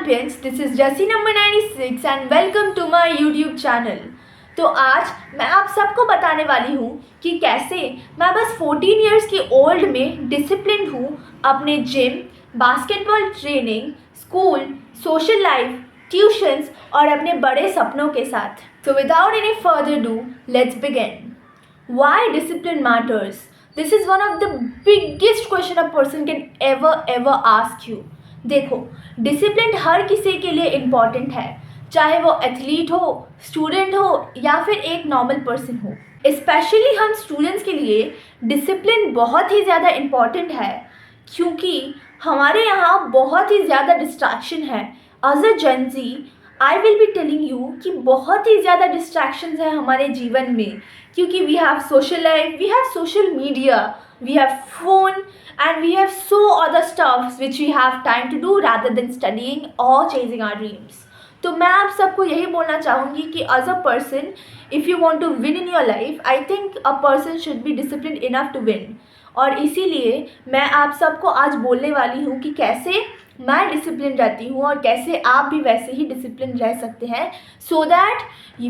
Champions, this is Jassi number 96 and welcome to my YouTube channel. तो आज मैं आप सबको बताने वाली हूँ कि कैसे मैं बस 14 इयर्स की ओल्ड में डिसिप्लिन हूँ अपने gym, basketball training, school, social life, tuitions और अपने बड़े सपनों के साथ। So without any further ado, let's begin. Why discipline matters? This is one of the biggest question a person can ever ask you. देखो, discipline हर किसी के लिए इम्पॉर्टेंट है, चाहे वो एथलीट हो, स्टूडेंट हो या फिर एक नॉर्मल पर्सन हो। स्पेशली हम स्टूडेंट्स के लिए डिसिप्लिन बहुत ही ज़्यादा इम्पॉर्टेंट है, क्योंकि हमारे यहाँ बहुत ही ज़्यादा डिस्ट्रैक्शन है। As a Gen Z I will be telling you कि बहुत ही ज़्यादा डिस्ट्रैक्शंस हैं हमारे जीवन में, क्योंकि we have social life, we have social media, we have phone and we have so other stuffs which we have time to do rather than studying or chasing our dreams. तो मैं आप सबको यही बोलना चाहूँगी कि as a person, if you want to win in your life, I think a person should be disciplined enough to win. और इसीलिए मैं आप सबको आज बोलने वाली हूँ कि कैसे मैं डिसिप्लिन रहती हूँ और कैसे आप भी वैसे ही डिसिप्लिन रह सकते हैं, so that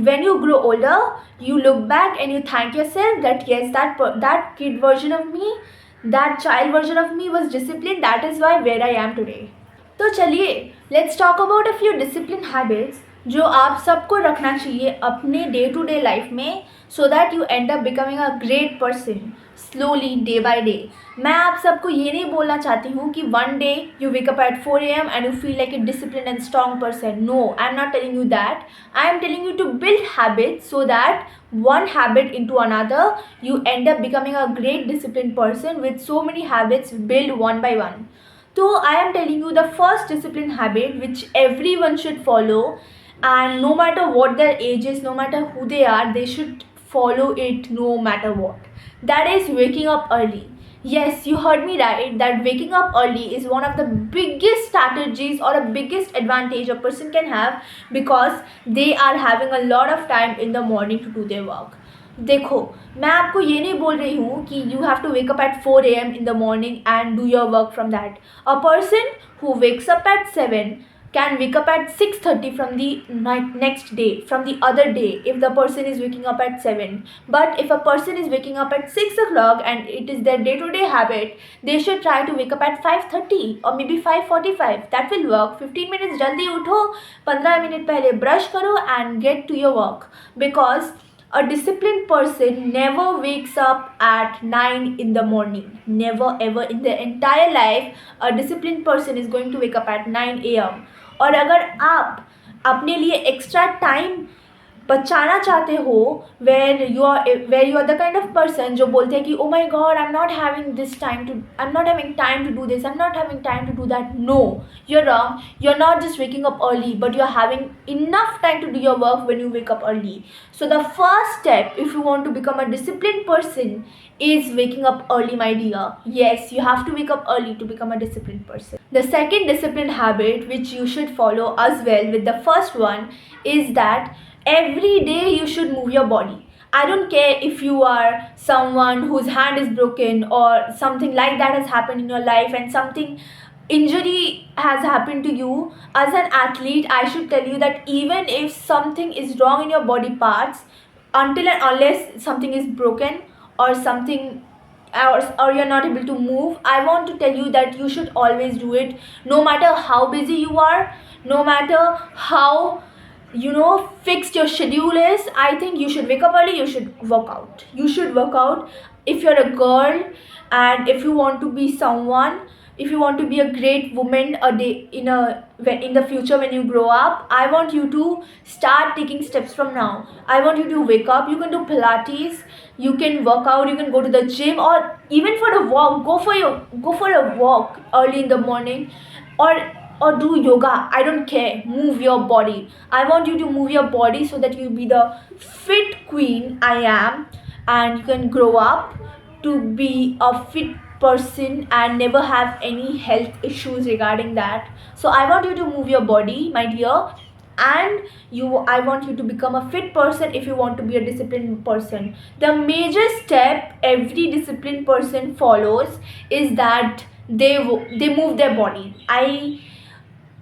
when you grow older you look back and you thank yourself that yes, that kid version of me, that child version of me was disciplined, that is why where I am today. तो चलिए let's talk about a few discipline habits जो आप सबको रखना चाहिए अपने day to day life में, so that you end up becoming a great person slowly day by day. मैं आप सबको ये नहीं बोलना चाहती हूँ कि one day you wake up at 4 AM and you feel like a discipline and strong person. No, I am not telling you that. I am telling you to build habits so that one habit into another you end up becoming a great disciplined person with so many habits built one by one. So I am telling you the first discipline habit which everyone should follow, and no matter what their age is, no matter who they are, they should follow it no matter what. That is waking up early. Yes, you heard me right, that waking up early is one of the biggest strategies or a biggest advantage a person can have, because they are having a lot of time in the morning to do their work. देखो, मैं आपको ये नहीं बोल रही हूँ कि you have to wake up at 4 AM in the morning and do your work from that. A person who wakes up at 7 can wake up at 6:30 from the next day, from the other day, if the person is waking up at 7. But if a person is waking up at 6 o'clock and it is their day-to-day habit, they should try to wake up at 5:30 or maybe 5:45. That will work. 15 minutes जल्दी उठो, 15 minute पहले brush करो and get to your work, because a disciplined person never wakes up at 9 in the morning. Never ever in their entire life a disciplined person is going to wake up at 9 AM. और अगर आप अपने लिए extra time बचाना चाहते हो, where you are the kind of person जो बोलते हैं कि oh my god, I am not having this time to, I am not having time to do this, I am not having time to do that. No, you are wrong. You are not just waking up early, but you are having enough time to do your work when you wake up early. So the first step if you want to become a disciplined person is waking up early, my dear. Yes, you have to wake up early to become a disciplined person. The second disciplined habit which you should follow as well with the first one is that every day you should move your body. I don't care if you are someone whose hand is broken or something like that has happened in your life and something injury has happened to you. As an athlete, I should tell you that even if something is wrong in your body parts, until and unless something is broken or something or you're not able to move, I want to tell you that you should always do it, no matter how busy you are, no matter how fixed your schedule is. I think you should wake up early, you should work out. You should work out if you're a girl, and if you want to be someone, if you want to be a great woman a day in the future when you grow up, I want you to start taking steps from now. I want you to wake up. You can do Pilates, you can work out, you can go to the gym, or even for a walk. Go for a walk early in the morning, or do yoga. I don't care. Move your body. I want you to move your body so that you be the fit queen I am, and you can grow up to be a fit person and never have any health issues regarding that. So I want you to move your body, my dear, and I want you to become a fit person if you want to be a disciplined person. The major step every disciplined person follows is that they move their body.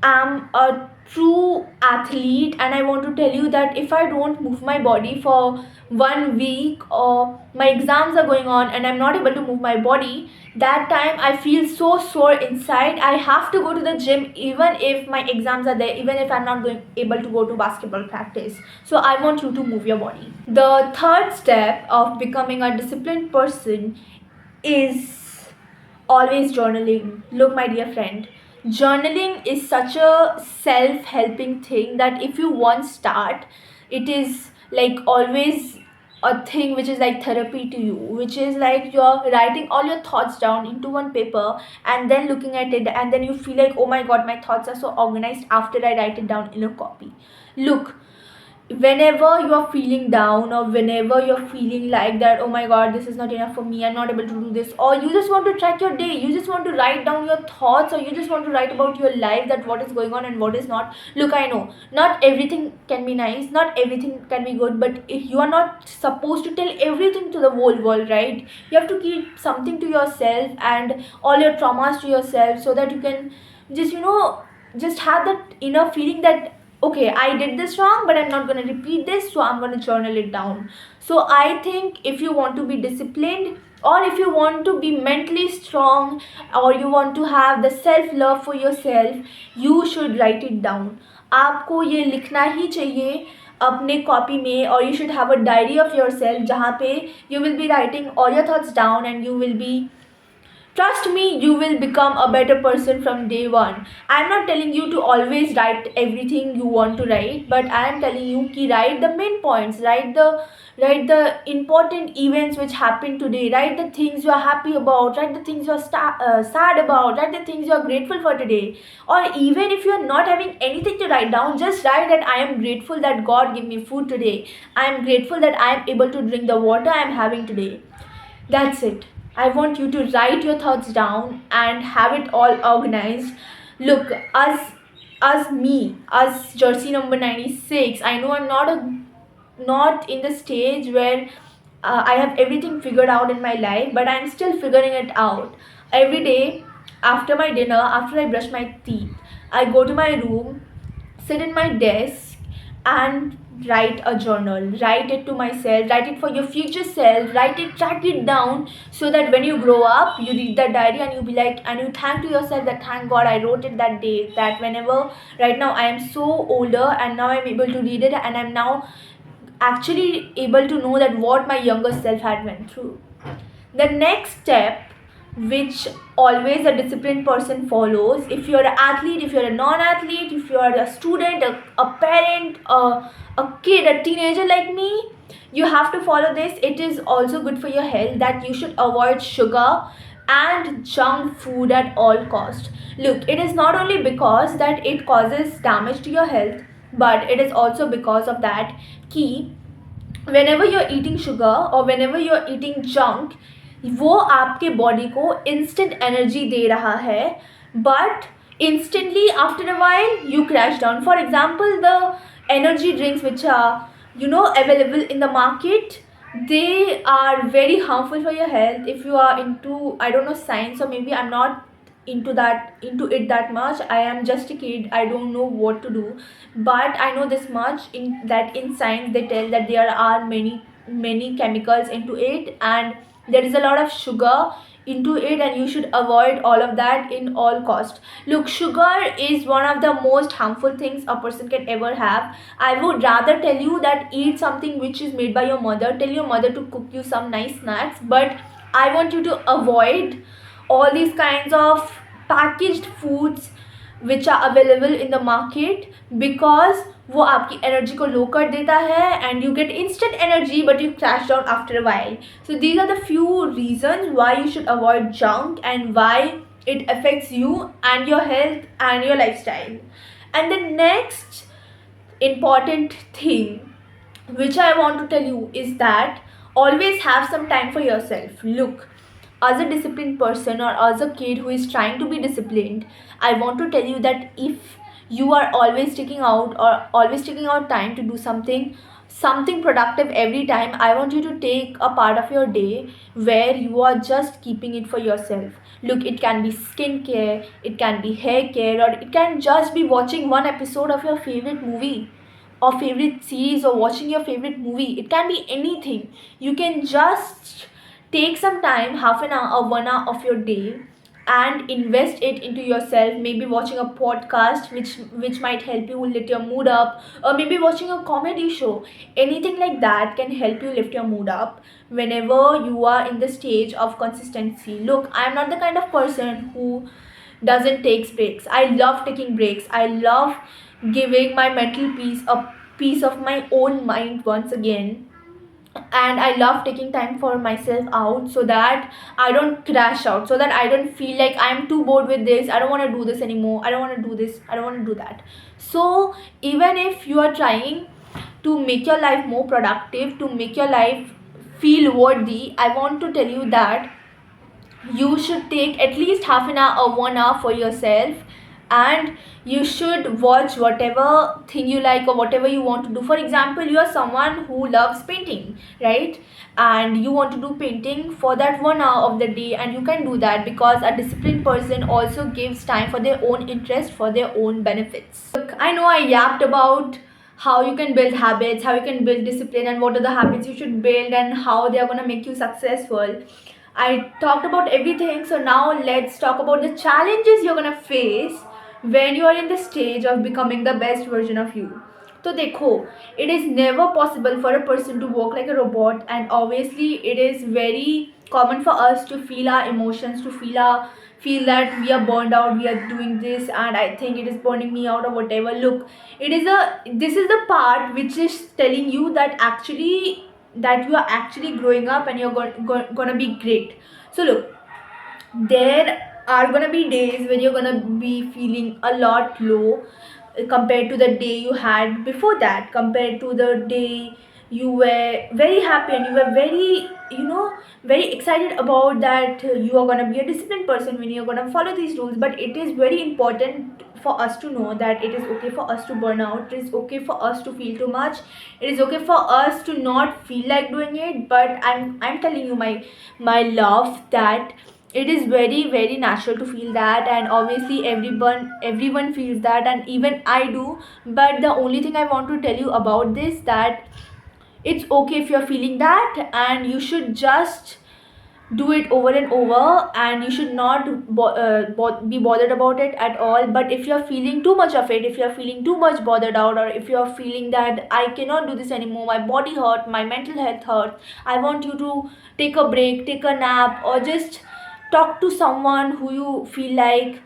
am a true athlete, and I want to tell you that if I don't move my body for 1 week, or my exams are going on and I'm not able to move my body, that time I feel so sore inside. I have to go to the gym even if my exams are there, even if I'm not going able to go to basketball practice. So I want you to move your body. The third step of becoming a disciplined person is always journaling. Look, my dear friend, journaling is such a self-helping thing that if you once start, it is like always a thing which is like therapy to you, which is like you're writing all your thoughts down into one paper and then looking at it, and then you feel like, oh my god, my thoughts are so organized after I write it down in a copy. Look, whenever you are feeling down, or whenever you're feeling like that, oh my god, this is not enough for me, I'm not able to do this, or you just want to track your day, you just want to write down your thoughts, or you just want to write about your life, that what is going on and what is not. Look, I know not everything can be nice, not everything can be good, but if you are not supposed to tell everything to the whole world, right? You have to keep something to yourself and all your traumas to yourself, so that you can just, just have that inner feeling that, okay, I did this wrong, but I'm not going to repeat this, so I'm going to journal it down. So I think if you want to be disciplined, or if you want to be mentally strong, or you want to have the self love for yourself, you should write it down. आपको ये लिखना ही चाहिए अपने copy में, और you should have a diary of your self, जहाँ पे you will be writing all your thoughts down, and you will be, trust me, you will become a better person from day one. I'm not telling you to always write everything you want to write, but I am telling you ki write the main points, write the important events which happened today, write the things you are happy about, write the things you are sad about, write the things you are grateful for today. Or even if you are not having anything to write down, just write that I am grateful that God gave me food today. I am grateful that I am able to drink the water I am having today. That's it. I want you to write your thoughts down and have it all organized. Look, as jersey number 96, I know I'm not in the stage where I have everything figured out in my life, but I'm still figuring it out. Every day after my dinner, after I brush my teeth, I go to my room, sit in my desk, and write a journal. Write it to myself, write it for your future self, write it, track it down, so that when you grow up, you read that diary and you be like, and you thank to yourself that thank God I wrote it that day, that whenever right now I am so older and now I'm able to read it, and I'm now actually able to know that what my younger self had went through. The next step, which always a disciplined person follows, if you're an athlete, if you're a non-athlete, if you're a student, a parent, a kid, a teenager like me, you have to follow this. It is also good for your health that you should avoid sugar and junk food at all cost. Look, it is not only because that it causes damage to your health, but it is also because of that key, whenever you're eating sugar or whenever you're eating junk, वो आपके body को instant energy दे रहा है, but instantly after a while you crash down. For example, the energy drinks which are available in the market, they are very harmful for your health. If you are into, I don't know, science, or maybe I'm not into it that much, I am just a kid, I don't know what to do, but I know this much, in science they tell that there are many chemicals into it, and there is a lot of sugar into it, and you should avoid all of that in all cost. Look, sugar is one of the most harmful things a person can ever have. I would rather tell you that eat something which is made by your mother, tell your mother to cook you some nice snacks, but I want you to avoid all these kinds of packaged foods which are available in the market, because वो आपकी energy को लो कर देता है and you get instant energy but you crash down after a while. So these are the few reasons why you should avoid junk and why it affects you and your health and your lifestyle. And the next important thing which I want to tell you is that always have some time for yourself. Look, as a disciplined person or as a kid who is trying to be disciplined, I want to tell you that if you are always taking out time to do something productive every time, I want you to take a part of your day where you are just keeping it for yourself. Look, it can be skincare, it can be hair care, or it can just be watching one episode of your favorite movie or favorite series, or watching your favorite movie. It can be anything. You can just take some time, half an hour or 1 hour of your day, and invest it into yourself. Maybe watching a podcast which might help you lift your mood up, or maybe watching a comedy show. Anything like that can help you lift your mood up whenever you are in the stage of consistency. Look, I am not the kind of person who doesn't take breaks. I love taking breaks. I love giving my mental peace a piece of my own mind once again. And I love taking time for myself out, so that I don't crash out, so that I don't feel like I'm too bored with this, I don't want to do this anymore, I don't want to do this, I don't want to do that. So even if you are trying to make your life more productive, to make your life feel worthy, I want to tell you that you should take at least half an hour or 1 hour for yourself, and you should watch whatever thing you like or whatever you want to do. For example, you are someone who loves painting, right? And you want to do painting for that 1 hour of the day, and you can do that, because a disciplined person also gives time for their own interest, for their own benefits. Look, I know I yapped about how you can build habits, how you can build discipline, and what are the habits you should build, and how they are going to make you successful. I talked about everything, so now let's talk about the challenges you're gonna face when you are in the stage of becoming the best version of you. So देखो, it is never possible for a person to work like a robot, and obviously it is very common for us to feel our emotions, to feel that we are burned out, we are doing this, and I think it is burning me out or whatever. Look, this is the part which is telling you that you are actually growing up, and you're gonna be great. So look, there are gonna be days when you're gonna be feeling a lot low, compared to the day you had before that, compared to the day you were very happy and you were very, very excited about that. You are gonna be a disciplined person when you're gonna follow these rules. But it is very important for us to know that it is okay for us to burn out, it is okay for us to feel too much, it is okay for us to not feel like doing it. But I'm telling you, my love, that it is very very natural to feel that, and obviously everyone feels that, and even I do. But the only thing I want to tell you about this, that it's okay if you're feeling that, and you should just do it over and over, and you should not be bothered about it at all. But if you're feeling too much of it, if you're feeling too much bothered out, or if you're feeling that I cannot do this anymore, my body hurt, my mental health hurt, I want you to take a break, take a nap, or just talk to someone who you feel like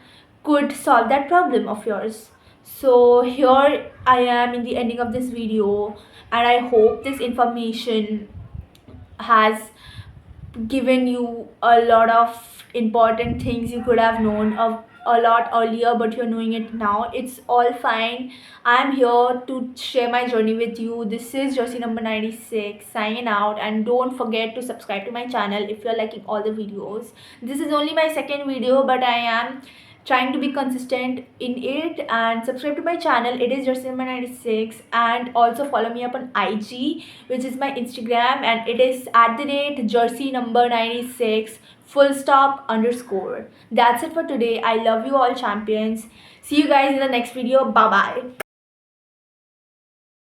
could solve that problem of yours. So here I am in the ending of this video, and I hope this information has given you a lot of important things you could have known of a lot earlier, but you're knowing it now. It's all fine. I'm here to share my journey with you. This is Josie number 96 signing out, and don't forget to subscribe to my channel if you're liking all the videos. This is only my second video, but I am trying to be consistent in it. And subscribe to my channel, it is Jersey number 96, and also follow me up on IG, which is my Instagram, and it is @ Jersey number 96 full stop _ That's it for today. I love you all, champions. See you guys in the next video. Bye bye.